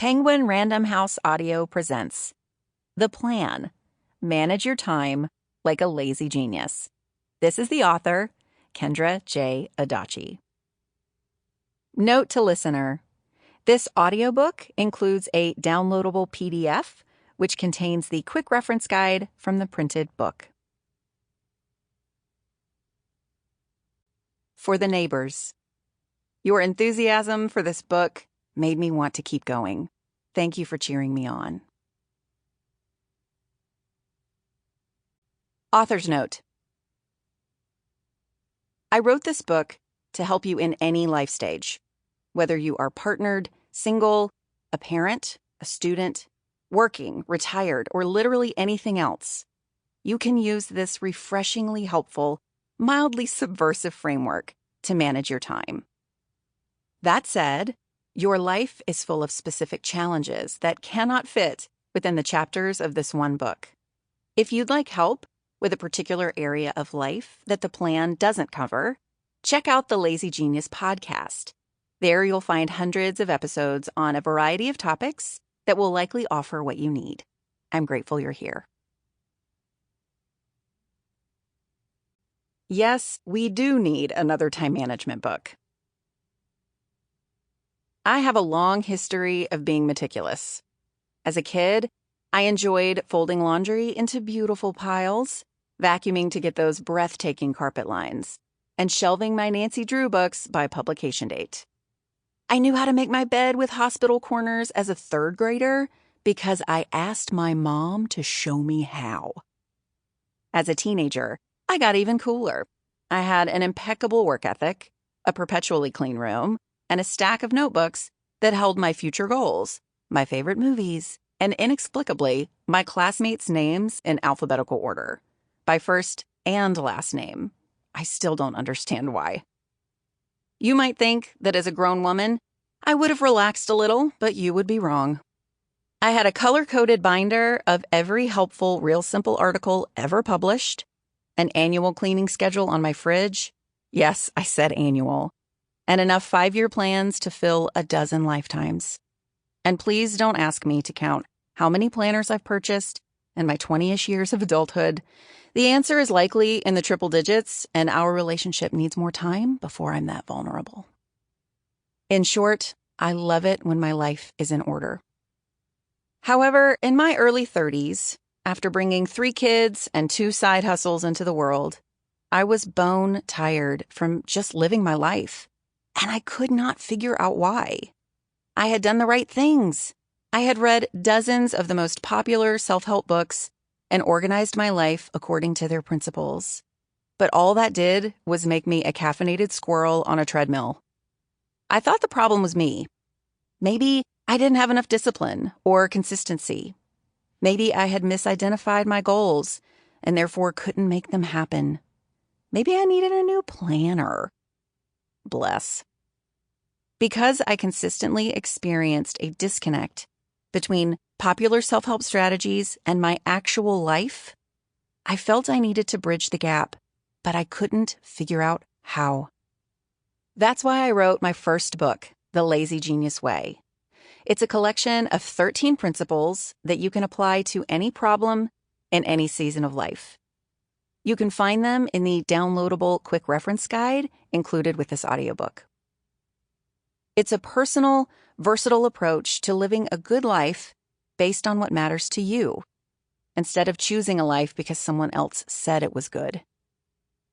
Penguin Random House Audio presents The Plan. Manage your time like a lazy genius. This is the author, Kendra J. Adachi. Note to listener, this audiobook includes a downloadable PDF, which contains the quick reference guide from the printed book. For the neighbors. Your enthusiasm for this book made me want to keep going. Thank you for cheering me on. Author's note. I wrote this book to help you in any life stage, whether you are partnered, single, a parent, a student, working, retired, or literally anything else. You can use this refreshingly helpful, mildly subversive framework to manage your time. That said, your life is full of specific challenges that cannot fit within the chapters of this one book. If you'd like help with a particular area of life that the plan doesn't cover, check out the Lazy Genius podcast. There you'll find hundreds of episodes on a variety of topics that will likely offer what you need. I'm grateful you're here. Yes, we do need another time management book. I have a long history of being meticulous. As a kid, I enjoyed folding laundry into beautiful piles, vacuuming to get those breathtaking carpet lines, and shelving my Nancy Drew books by publication date. I knew how to make my bed with hospital corners as a third grader because I asked my mom to show me how. As a teenager, I got even cooler. I had an impeccable work ethic, a perpetually clean room, and a stack of notebooks that held my future goals, my favorite movies, and inexplicably, my classmates' names in alphabetical order, by first and last name. I still don't understand why. You might think that as a grown woman, I would have relaxed a little, but you would be wrong. I had a color-coded binder of every helpful Real Simple article ever published, an annual cleaning schedule on my fridge. Yes, I said annual. And enough 5-year plans to fill a dozen lifetimes. And please don't ask me to count how many planners I've purchased in my 20-ish years of adulthood. The answer is likely in the triple digits, and our relationship needs more time before I'm that vulnerable. In short, I love it when my life is in order. However, in my early 30s, after bringing 3 kids and 2 side hustles into the world, I was bone tired from just living my life. And I could not figure out why. I had done the right things. I had read dozens of the most popular self-help books and organized my life according to their principles. But all that did was make me a caffeinated squirrel on a treadmill. I thought the problem was me. Maybe I didn't have enough discipline or consistency. Maybe I had misidentified my goals and therefore couldn't make them happen. Maybe I needed a new planner. Bless. Because I consistently experienced a disconnect between popular self-help strategies and my actual life, I felt I needed to bridge the gap, but I couldn't figure out how. That's why I wrote my first book, The Lazy Genius Way. It's a collection of 13 principles that you can apply to any problem in any season of life. You can find them in the downloadable quick reference guide included with this audiobook. It's a personal, versatile approach to living a good life based on what matters to you, instead of choosing a life because someone else said it was good.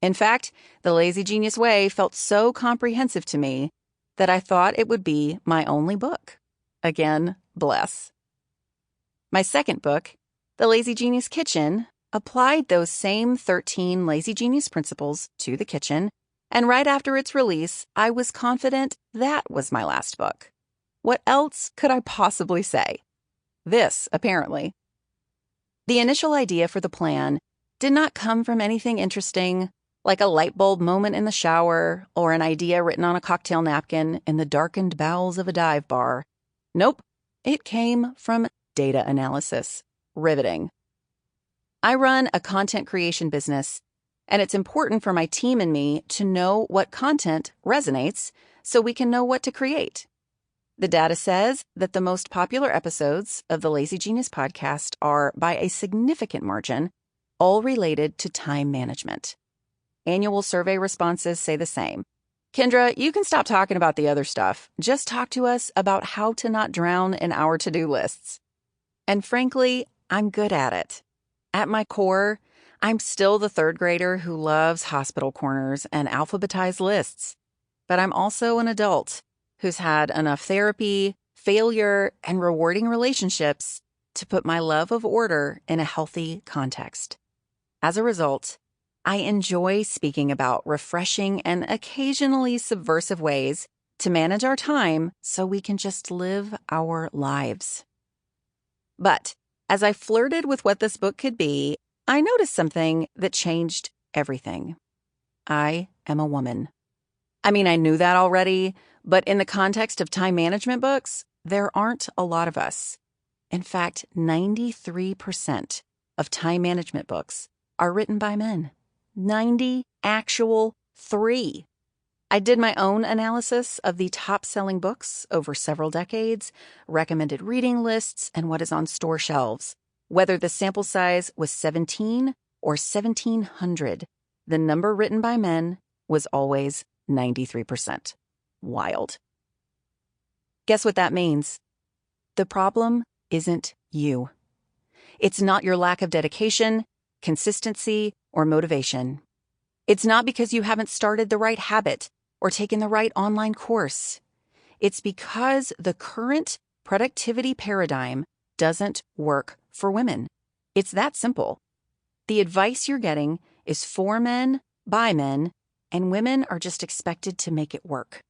In fact, The Lazy Genius Way felt so comprehensive to me that I thought it would be my only book. Again, bless. My second book, The Lazy Genius Kitchen, applied those same 13 Lazy Genius principles to the kitchen, and right after its release, I was confident that was my last book. What else could I possibly say? This, apparently. The initial idea for the plan did not come from anything interesting, like a light bulb moment in the shower or an idea written on a cocktail napkin in the darkened bowels of a dive bar. Nope, it came from data analysis. Riveting. I run a content creation business, and it's important for my team and me to know what content resonates so we can know what to create. The data says that the most popular episodes of the Lazy Genius podcast are, by a significant margin, all related to time management. Annual survey responses say the same. Kendra, you can stop talking about the other stuff. Just talk to us about how to not drown in our to-do lists. And frankly, I'm good at it. At my core, I'm still the third grader who loves hospital corners and alphabetized lists. But I'm also an adult who's had enough therapy, failure, and rewarding relationships to put my love of order in a healthy context. As a result, I enjoy speaking about refreshing and occasionally subversive ways to manage our time so we can just live our lives. But as I flirted with what this book could be, I noticed something that changed everything. I am a woman. I mean, I knew that already, but in the context of time management books, there aren't a lot of us. In fact, 93% of time management books are written by men. 90 actual 3. I did my own analysis of the top-selling books over several decades, recommended reading lists, and what is on store shelves. Whether the sample size was 17 or 1,700, the number written by men was always 93%. Wild. Guess what that means? The problem isn't you. It's not your lack of dedication, consistency, or motivation. It's not because you haven't started the right habit or taken the right online course. It's because the current productivity paradigm doesn't work for women. It's that simple. The advice you're getting is for men, by men, and women are just expected to make it work.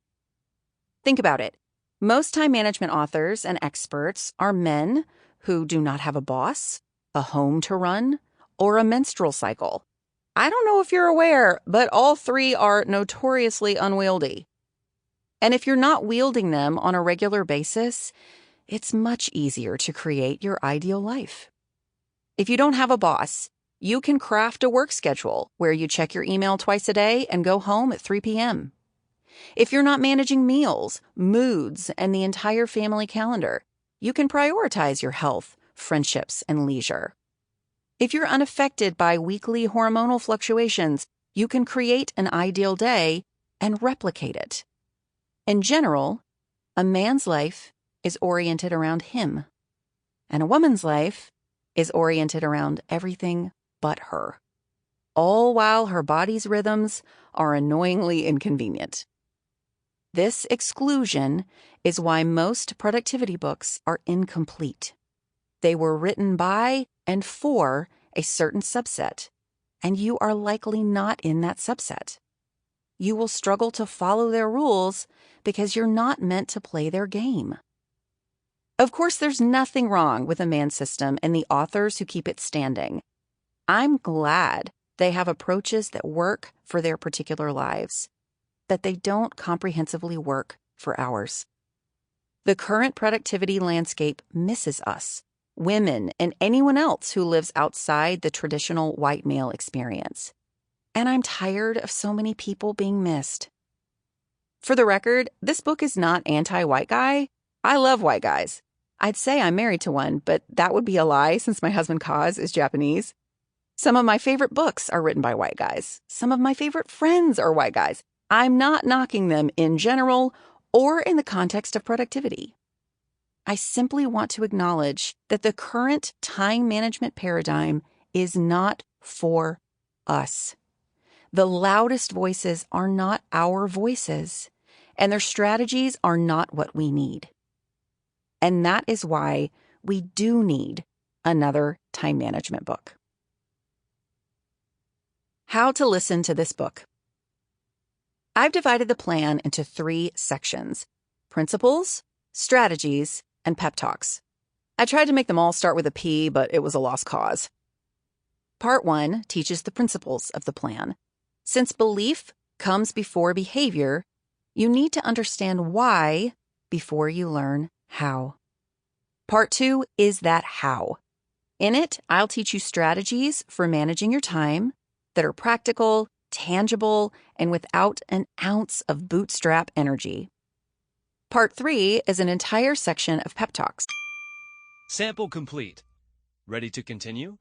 Think about it. Most time management authors and experts are men who do not have a boss, a home to run, or a menstrual cycle. I don't know if you're aware, but all 3 are notoriously unwieldy. And if you're not wielding them on a regular basis, it's much easier to create your ideal life. If you don't have a boss, you can craft a work schedule where you check your email twice a day and go home at 3 p.m. If you're not managing meals, moods, and the entire family calendar, you can prioritize your health, friendships, and leisure. If you're unaffected by weekly hormonal fluctuations, you can create an ideal day and replicate it. In general, a man's life is oriented around him, and a woman's life is oriented around everything but her, all while her body's rhythms are annoyingly inconvenient. This exclusion is why most productivity books are incomplete. They were written by and for a certain subset, and you are likely not in that subset. You will struggle to follow their rules because you're not meant to play their game. Of course, there's nothing wrong with a man system and the authors who keep it standing. I'm glad they have approaches that work for their particular lives, that they don't comprehensively work for ours. The current productivity landscape misses us, women, and anyone else who lives outside the traditional white male experience. And I'm tired of so many people being missed. For the record, this book is not anti-white guy. I love white guys. I'd say I'm married to one, but that would be a lie since my husband Kaz is Japanese. Some of my favorite books are written by white guys. Some of my favorite friends are white guys. I'm not knocking them in general or in the context of productivity. I simply want to acknowledge that the current time management paradigm is not for us. The loudest voices are not our voices, and their strategies are not what we need. And that is why we do need another time management book. How to listen to this book. I've divided the plan into 3 sections: principles, strategies, and pep talks. I tried to make them all start with a P, but it was a lost cause. Part 1 teaches the principles of the plan. Since belief comes before behavior, you need to understand why before you learn how. Part 2 is that how. In it, I'll teach you strategies for managing your time that are practical, tangible, and without an ounce of bootstrap energy. Part 3 is an entire section of pep talks. Sample complete. Ready to continue?